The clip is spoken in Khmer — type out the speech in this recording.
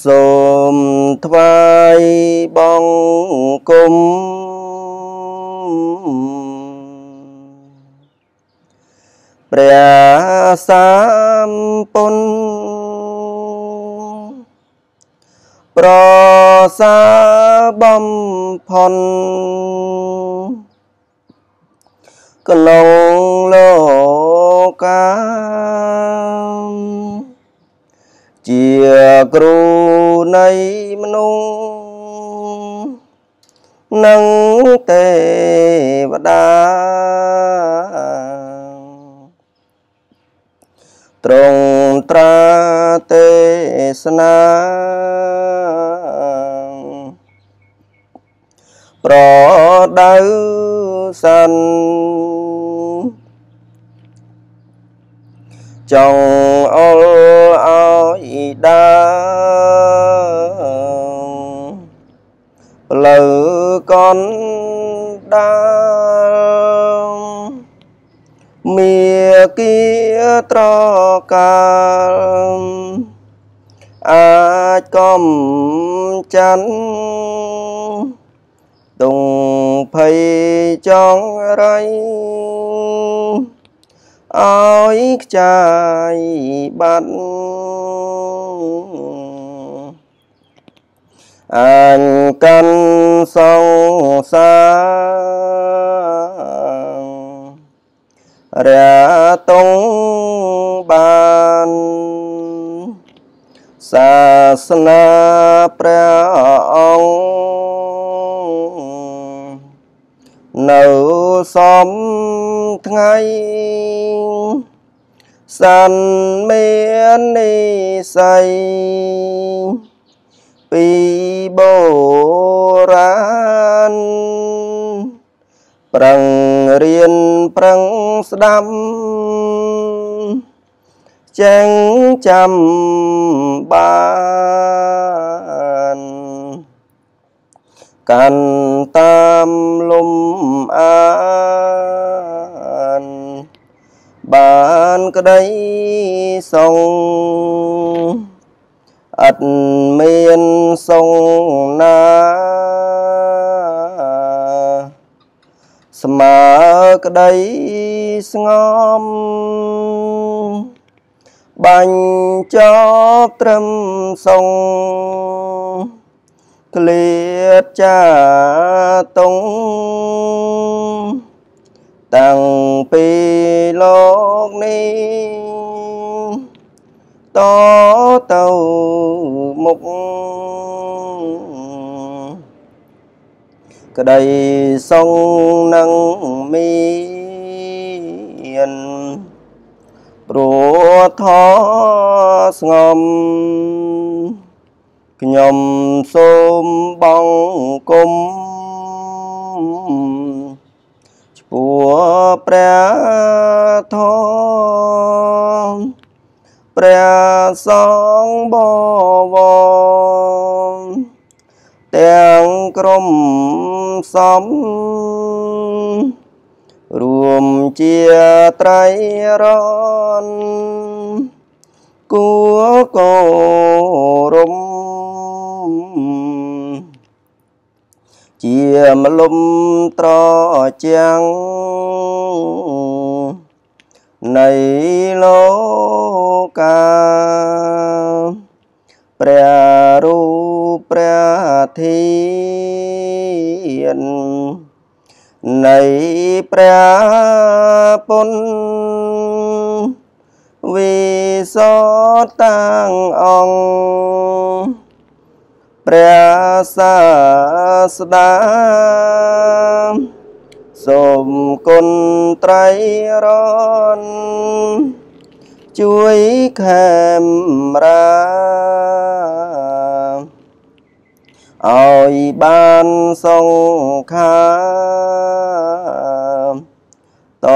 សូមថ្វាយបង្គំព្រះសម្ពុទ្ធប្រសើរបំផុតក្នុងលោកាជាគ្រូនៃមនុស្សនិងទេវតាទ្រង់ត្រាទេសនាប្រដៅសិនចង់អល់ឲ្យដើរផ្លូវកណ្ដាលមាគៀត្រកាលអាចកំចាន់ទុងភ័យចង់រៃឲ្យខ្ចាយបាត់អញកាន់សង្សាររាតុងបានសាសនាព្រះអង្គនៅសំថ្ងៃសន្មាននិស័យពីបុរាណប្រឹងរៀនប្រឹងស្ដាប់ចេះចាំបានកាន់តាមលំអានបានក្តីសងអត់មានសងណាស្មើក្តីស្ងំបាញ់ចប់ត្រឹមសងក្លៀតចាតុងតាំងពីលោកនេះតទៅមុខក្តីសងនឹងមានព្រោះធម៌ស្ងំខ្ញុំសូមបង្គំឆ្ពោះព្រះធម៌ព្រះសង្ឃបវរទាំងក្រុមសំរួមជាត្រៃរណគួរគោរពជាមលំត្រជាំងនៃលោកាព្រះរូបព្រះធាតុនៃព្រះពុទ្ធវិសុទ្ធតាំងអង្គព្រះសាស្តាសូមគុណត្រៃរណជួយខេមរាឲ្យបានសង្ខាត